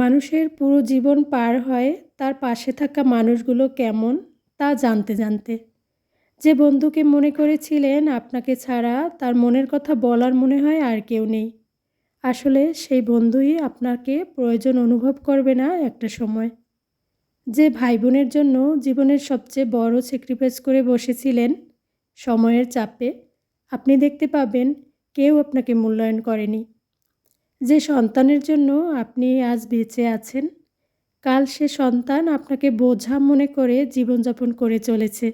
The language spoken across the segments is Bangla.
মানুষের পুরো জীবন পার হয় তার পাশে থাকা মানুষগুলো কেমন তা জানতে জানতে। যে বন্ধুকে মনে করেছিলেন আপনাকে ছাড়া তার মনের কথা বলার মনে হয় আর কেউ নেই। আসলে সেই বন্ধুই আপনাকে প্রয়োজন অনুভব করবে না একটা সময়। যে ভাই বোনের জন্য জীবনের সবচেয়ে বড় স্যাক্রিফাইস করে বসেছিলেন সময়ের চাপে, আপনি দেখতে পাবেন কেউ আপনাকে মূল্যায়ন করেনি। যে সন্তানের জন্য আপনি আজ বেঁচে আছেন, কাল সে সন্তান আপনাকে বোঝা মনে করে জীবনযাপন করে চলেছে।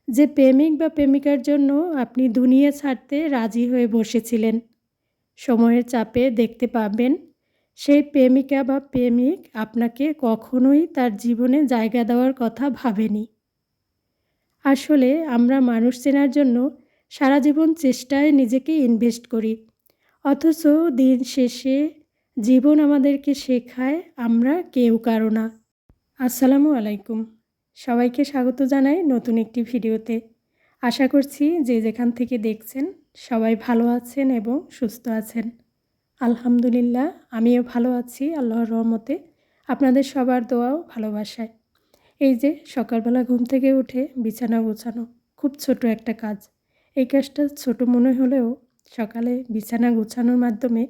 যে প্রেমিক বা প্রেমিকার জন্য আপনি দুনিয়া ছাড়তে রাজি হয়ে বসেছিলেন, সময়ের চাপে দেখতে পাবেন সেই প্রেমিকা বা প্রেমিক আপনাকে কখনোই তার জীবনে জায়গা দেওয়ার কথা ভাবেনি। আসলে আমরা মানুষ চেনার জন্য সারা জীবন চেষ্টায় নিজেকে ইনভেস্ট করি, অথচ দিন শেষে জীবন আমাদেরকে শেখায় আমরা কেউ কারো না। আসসালামু আলাইকুম। সবাইকে স্বাগত জানাই নতুন একটি ভিডিওতে। আশা করছি যে যেখান থেকে দেখছেন সবাই ভালো আছেন এবং সুস্থ আছেন। আলহামদুলিল্লাহ, আমিও ভালো আছি আল্লাহর রহমতে, আপনাদের সবার দোয়া ও ভালোবাসায়। এই যে সকালবেলা ঘুম থেকে উঠে বিছানা গোছানো, খুব ছোট একটা কাজ। এই কাজটা ছোট মনে হলেও সকালে বিছানা গোছানোর মাধ্যমে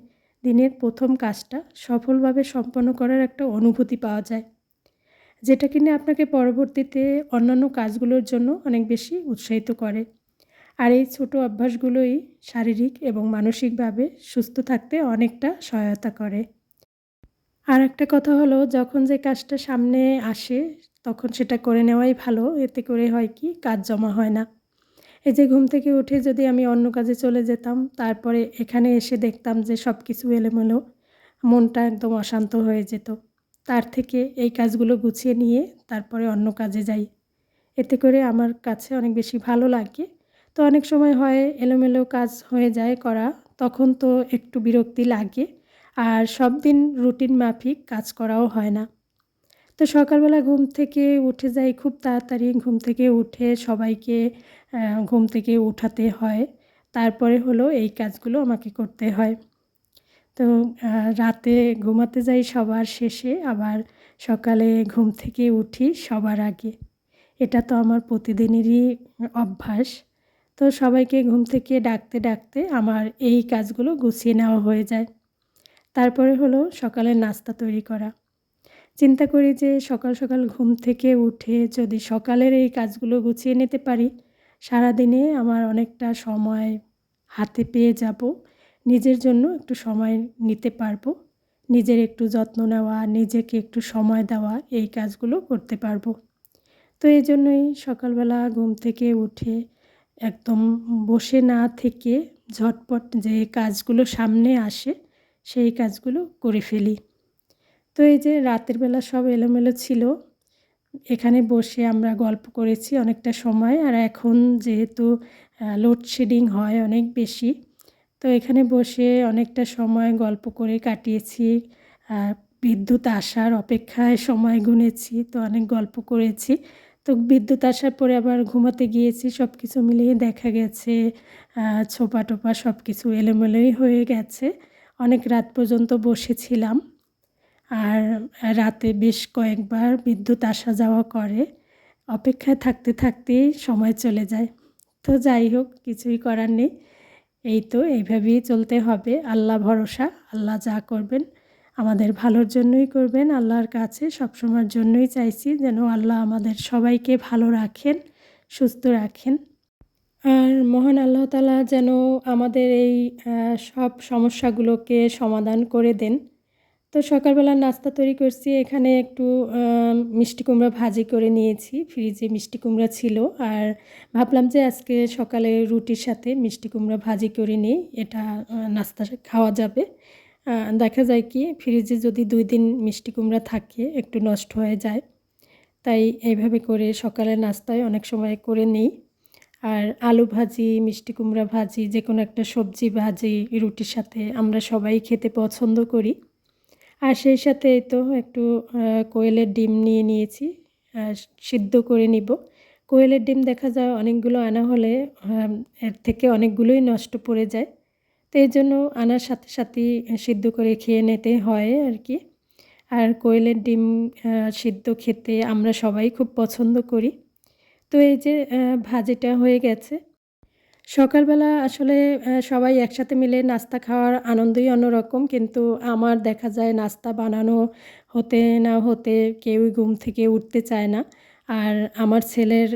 দিনের প্রথম কাজটা সফলভাবে সম্পন্ন করার একটা অনুভূতি পাওয়া যায়, যেটা কিনা আপনাকে পরবর্তীতে অন্যান্য কাজগুলোর জন্য অনেক বেশি উৎসাহিত করে। আর এই ছোট অভ্যাসগুলোই শারীরিক এবং মানসিকভাবে সুস্থ থাকতে অনেকটা সহায়তা করে। আর একটা কথা হলো, যখন যে কাজটা সামনে আসে তখন সেটা করে নেওয়াই ভালো। এতে করে হয় কি, কাজ জমা হয় না। এই যে ঘুম থেকে উঠে যদি আমি অন্য কাজে চলে যেতাম, তারপরে এখানে এসে দেখতাম যে সব কিছু এলোমেলো, মনটা একদম অশান্ত হয়ে যেত। তার থেকে এই কাজগুলো গুছিয়ে নিয়ে তারপরে অন্য কাজে যাই। এতে করে আমার কাছে অনেক বেশি ভালো লাগে। তো অনেক সময় হয় এলোমেলো কাজ হয়ে যায় করা, তখন তো একটু বিরক্তি লাগে। আর সব দিন রুটিন মাফিক কাজ করাও হয় না। তো সকালবেলা ঘুম থেকে উঠে যাই খুব তাড়াতাড়ি। ঘুম থেকে উঠে সবাইকে ঘুম থেকে উঠাতে হয়। তারপরে হলো এই কাজগুলো আমাকে করতে হয়। তো রাতে ঘুমাতে যাই সবার শেষে, আবার সকালে ঘুম থেকে উঠি সবার আগে। এটা তো আমার প্রতিদিনেরই অভ্যাস। তো সবাইকে ঘুম থেকে ডাকতে ডাকতে আমার এই কাজগুলো গুছিয়ে নেওয়া হয়ে যায়। তারপরে হলো সকালের নাস্তা তৈরি করা। চিন্তা করি যে সকাল সকাল ঘুম থেকে উঠে যদি সকালের এই কাজগুলো গুছিয়ে নিতে পারি, সারাদিনে আমার অনেকটা সময় হাতে পেয়ে যাব। নিজের জন্য একটু সময় নিতে পারবো। নিজের একটু যত্ন নেওয়া, নিজেকে একটু সময় দেওয়া, এই কাজগুলো করতে পারবো। তো এজন্যই সকালবেলা ঘুম থেকে উঠে একদম বসে না থেকে ঝটপট যে কাজগুলো সামনে আসে সেই কাজগুলো করে ফেলি। তো এই যে রাতের বেলা সব এলোমেলো ছিল, এখানে বসে আমরা গল্প করেছি অনেকটা সময়। আর এখন যেহেতু লোডশেডিং হয় অনেক বেশি, তো এখানে বসে অনেকটা সময় গল্প করে কাটিয়েছি। বিদ্যুৎ আসার অপেক্ষায় সময় গুনেছি, তো অনেক গল্প করেছি। তো বিদ্যুৎ আসার পরে আবার ঘুমাতে গিয়েছি। সব কিছু মিলিয়ে দেখা গেছে ছোপা টোপা সব কিছু এলোমেলোই হয়ে গেছে। অনেক রাত পর্যন্ত বসেছিলাম। আর রাতে বেশ কয়েকবার বিদ্যুৎ আসা যাওয়া করে। অপেক্ষায় থাকতে থাকতেই সময় চলে যায়। তো যাই হোক, কিছুই করার নেই। এই তো এইভাবেই চলতে হবে। আল্লাহ ভরসা, আল্লাহ যা করবেন আমাদের ভালোর জন্যই করবেন। আল্লাহর কাছে সবসময়ের জন্যই চাইছি যেন আল্লাহ আমাদের সবাইকে ভালো রাখেন, সুস্থ রাখেন। আর মহান আল্লাহ তাআলা যেন আমাদের এই সব সমস্যাগুলোকে সমাধান করে দেন। তো সকালবেলা নাস্তা তৈরি করছি। এখানে একটু মিষ্টি কুমড়া ভাজি করে নিয়েছি। ফ্রিজে মিষ্টি কুমড়া ছিল। আর ভাবলাম যে আজকে সকালে রুটির সাথে মিষ্টি কুমড়া ভাজি করে নিই, এটা নাস্তা খাওয়া যাবে। দেখা যায় কি, ফ্রিজে যদি 2 দিন মিষ্টি কুমড়া থাকে একটু নষ্ট হয়ে যায়। তাই এইভাবে করে সকালের নাস্তায় অনেক সময় করে নিই। আর আলু ভাজি, মিষ্টি কুমড়া ভাজি, যে কোনো একটা সবজি ভাজি রুটির সাথে আমরা সবাই খেতে পছন্দ করি। আর সেই সাথে এই তো একটু কোয়েলের ডিম নিয়ে নিয়েছি, সিদ্ধ করে নিব। কোয়েলের ডিম দেখা যায় অনেকগুলো আনা হলে এর থেকে অনেকগুলোই নষ্ট পড়ে যায়। তো এই জন্য আনার সাথে সাথেই সিদ্ধ করে খেয়ে নিতে হয় আর কি। আর কোয়েলের ডিম সিদ্ধ খেতে আমরা সবাই খুব পছন্দ করি। তো এই যে ভাজিটা হয়ে গেছে। সকালবেলা আসলে সবাই একসাথে মিলে নাস্তা খাওয়ার আনন্দই অন্যরকম। কিন্তু আমার দেখা যায় নাস্তা বানানো হতে না হতে কেউই ঘুম থেকে উঠতে চায় না। আর আমার ছেলের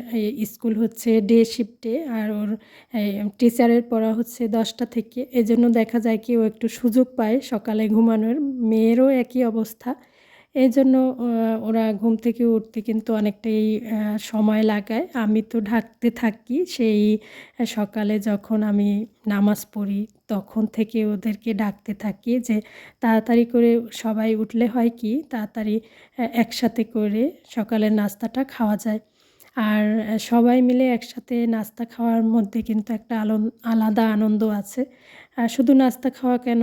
স্কুল হচ্ছে ডে শিফটে, আর ওর টিচারের পড়া হচ্ছে ১০টা থেকে। এজন্য দেখা যায় কি ও একটু সুযোগ পায় সকালে ঘুমানোর। মেয়েরও একই অবস্থা। এজন্য ওরা ঘুম থেকে উঠতে কিন্তু অনেকটাই সময় লাগায়। আমি তো ঢাকতে থাকি সেই সকালে যখন আমি নামাজ পড়ি তখন থেকে ওদেরকে ডাকতে থাকি যে তাড়াতাড়ি করে সবাই উঠলে হয় কি তাড়াতাড়ি একসাথে করে সকালের নাস্তাটা খাওয়া যায়। আর সবাই মিলে একসাথে নাস্তা খাওয়ার মধ্যে কিন্তু একটা আলাদা আনন্দ আছে। শুধু নাস্তা খাওয়া কেন,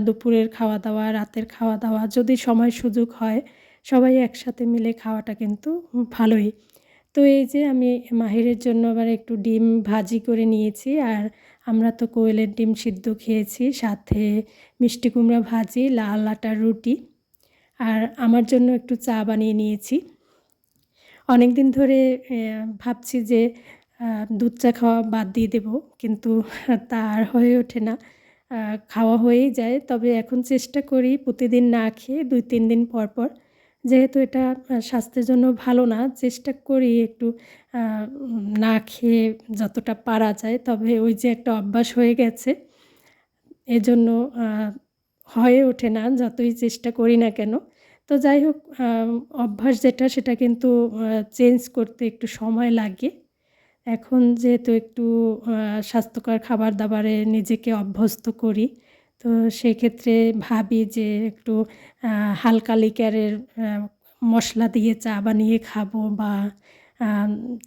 দুপুরের খাওয়া-দাওয়া, রাতের খাওয়া-দাওয়া যদি সময় সুযোগ হয়, সবাই একসাথে মিলে খাওয়াটা কিন্তু ভালোই। তো এই যে আমি মাহিরের জন্য আবার একটু ডিম ভাজি করে নিয়েছি। আর আমরা তো কোয়েলের ডিম সিদ্ধ খেয়েছি, সাথে মিষ্টি কুমড়া ভাজি, লাল আটার রুটি। আর আমার জন্য একটু চা বানিয়ে নিয়েছি। অনেকদিন ধরে ভাবছি যে দুধ চা খাওয়া বাদ দিয়ে দেব, কিন্তু তা আর হয়ে ওঠে না। খাওয়া হয়েই যায়। তবে এখন চেষ্টা করি প্রতিদিন না খেয়ে ২-৩ দিন পর, পর। যেহেতু এটা স্বাস্থ্যের জন্য ভালো না, চেষ্টা করি একটু আ না খেয়ে যতটা পারা যায়। তবে ওই যে একটা অভ্যাস হয়ে গেছে, এজন্য আ হয়ে ওঠে না যতই চেষ্টা করি না কেন। তো যাই হোক, অভ্যাস যেটা সেটা কিন্তু চেঞ্জ করতে একটু সময় লাগে। এখন যেহেতু একটু আ স্বাস্থ্যকর খাবার-দাবারে নিজেকে অভ্যস্ত করি, তো সেক্ষেত্রে ভাবি যে একটু আ হালকা লিকারের মসলা দিয়ে চা বানিয়ে খাবো, বা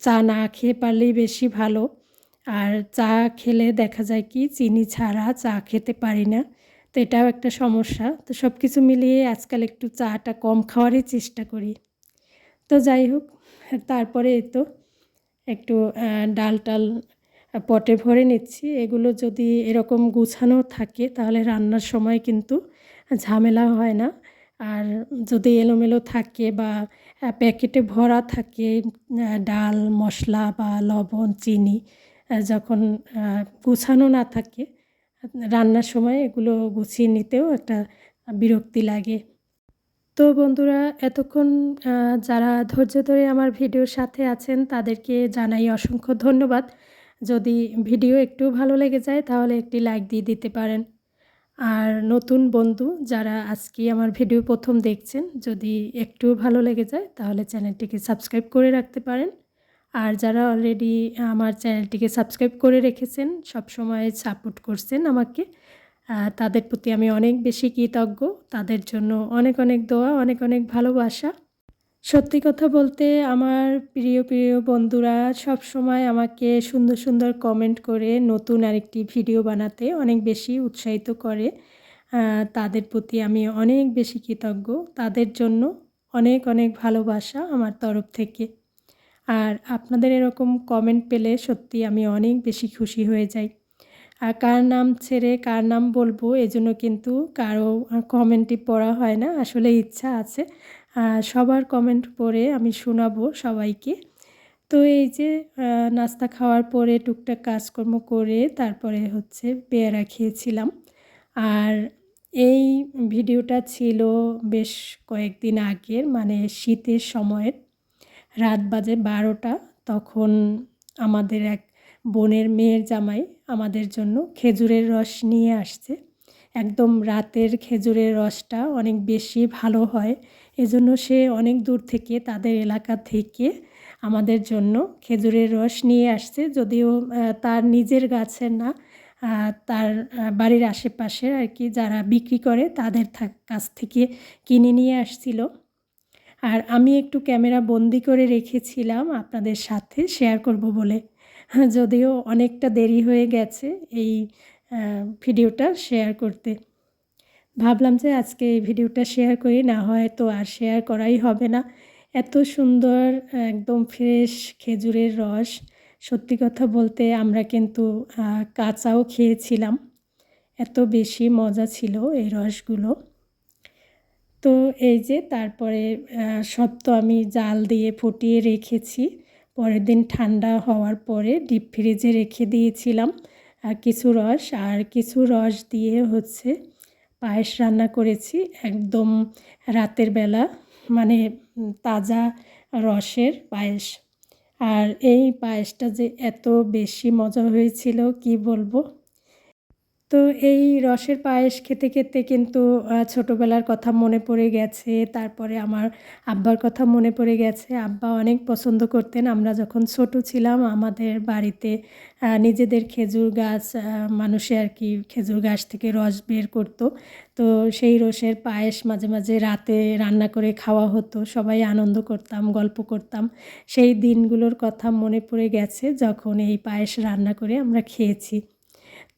চা না খেয়ে পারলেই বেশি ভালো। আর চা খেলে দেখা যায় কি চিনি ছাড়া চা খেতে পারি না। তো এটাও একটা সমস্যা। তো সবকিছু মিলিয়ে আজকাল একটু চাটা কম খাওয়ারই চেষ্টা করি। তো যাই হোক, তারপরে এই তো একটু ডাল-টাল পটে ভরে নিচ্ছি। এগুলো যদি এরকম গুছানো থাকে তাহলে রান্নার সময় কিন্তু ঝামেলা হয় না। আর যদি এলোমেলো থাকে বা প্যাকেটে ভরা থাকে ডাল, মশলা বা লবণ, চিনি, যখন গুছানো না থাকে রান্নার সময় এগুলো গুছিয়ে নিতেও একটা বিরক্তি লাগে। তো বন্ধুরা, এতক্ষণ আ যারা ধৈর্য ধরে আমার ভিডিওর সাথে আছেন তাদেরকে জানাই অসংখ্য ধন্যবাদ। যদি ভিডিও একটু ভালো লেগে যায় তাহলে একটি লাইক দিয়ে দিতে পারেন। আর নতুন বন্ধু যারা আজকে আমার ভিডিও ১ম দেখছেন, যদি একটু ভালো লেগে যায় তাহলে চ্যানেলটিকে সাবস্ক্রাইব করে রাখতে পারেন। আর যারা অলরেডি আমার চ্যানেলটিকে সাবস্ক্রাইব করে রেখেছেন, সবসময় সাপোর্ট করছেন আমাকে, তাদের প্রতি আমি অনেক বেশি কৃতজ্ঞ। তাদের জন্য অনেক, অনেক দোয়া, অনেক, অনেক ভালোবাসা। সত্যি কথা বলতে আমার প্রিয়, প্রিয় বন্ধুরা সবসময় আমাকে সুন্দর, সুন্দর কমেন্ট করে নতুন আরেকটি ভিডিও বানাতে অনেক বেশি উৎসাহিত করে। আ তাদের প্রতি আমি অনেক বেশি কৃতজ্ঞ। তাদের জন্য অনেক, অনেক ভালোবাসা আমার তরফ থেকে। আর আপনাদের এরকম কমেন্ট পেলে সত্যি আমি অনেক বেশি খুশি হয়ে যাই। আর কার নাম ছেড়ে কার নাম বলবো এজন্য কিন্তু কারো কমেন্টই পড়া হয় না। আসলে ইচ্ছা আছে সবার কমেন্ট পড়ে আমি শোনাবো সবাইকে। তো এই যে নাস্তা খাওয়ার পরে টুকটাক কাজকর্ম করে তারপরে হচ্ছে পেয়ারা খেয়েছিলাম। আর এই ভিডিওটা ছিল বেশ কয়েকদিন আগের, মানে শীতের সময়ের। রাত বাজে ১২টা। তখন আমাদের এক বোনের মেয়ের জামাই আমাদের জন্য খেজুরের রস নিয়ে আসছে। একদম রাতের খেজুরের রসটা অনেক বেশি ভালো হয়। এজন্য সে অনেক দূর থেকে তাদের এলাকা থেকে আমাদের জন্য খেজুরের রস নিয়ে আসছে। যদিও তার নিজের গাছের না, তার বাড়ির আশেপাশের আর কি যারা বিক্রি করে তাদের কাছ থেকে কিনে নিয়ে আসছিল। আর আমি একটু ক্যামেরা বন্দি করে রেখেছিলাম আপনাদের সাথে শেয়ার করব বলে। যদিও অনেকটা দেরি হয়ে গেছে এই ভিডিওটা শেয়ার করতে। ভাবলাম যে আজকে এই ভিডিওটা শেয়ার করি, না হয় তো আর শেয়ার করাই হবে না। এত সুন্দর একদম ফ্রেশ খেজুরের রস। সত্যি কথা বলতে আমরা কিন্তু কাঁচাও খেয়েছিলাম। এত বেশি মজা ছিল এই রসগুলো। তো এই যে তারপরে সব তো আমি জাল দিয়ে ফুটিয়ে রেখেছি। পরের দিন ঠান্ডা হওয়ার পরে ডিপ ফ্রিজে রেখে দিয়েছিলাম কিছু রস। আর কিছু রস দিয়ে হচ্ছে পায়েস রান্না করেছি একদম রাতের বেলা, মানে তাজা রসের পায়েস। আর এই পায়েসটা যে এত বেশি মজা হয়েছিল কি বলবো। তো এই রসের পায়েস খেতে খেতে কিন্তু ছোটোবেলার কথা মনে পড়ে গেছে। তারপরে আমার আব্বার কথা মনে পড়ে গেছে। আব্বা অনেক পছন্দ করতেন। আমরা যখন ছোট ছিলাম আমাদের বাড়িতে নিজেদের খেজুর গাছ, মানুষে আর কি খেজুর গাছ থেকে রস বের করতো। তো সেই রসের পায়েস মাঝে মাঝে রাতে রান্না করে খাওয়া হতো। সবাই আনন্দ করতাম, গল্প করতাম। সেই দিনগুলোর কথা মনে পড়ে গেছে যখন এই পায়েস রান্না করে আমরা খেয়েছি।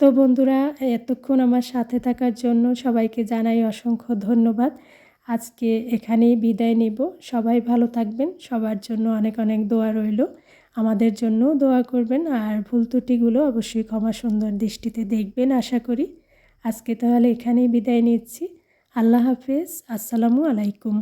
তো বন্ধুরা, এতক্ষণ আমার সাথে থাকার জন্য সবাইকে জানাই অসংখ্য ধন্যবাদ। আজকে এখানেই বিদায় নেব। সবাই ভালো থাকবেন। সবার জন্য অনেক অনেক দোয়া রইল। আমাদের জন্যও দোয়া করবেন। আর ভুল ত্রুটিগুলো অবশ্যই ক্ষমা সুন্দর দৃষ্টিতে দেখবেন আশা করি। আজকে তাহলে এখানেই বিদায় নিচ্ছি। আল্লাহ হাফেজ। আসসালামু আলাইকুম।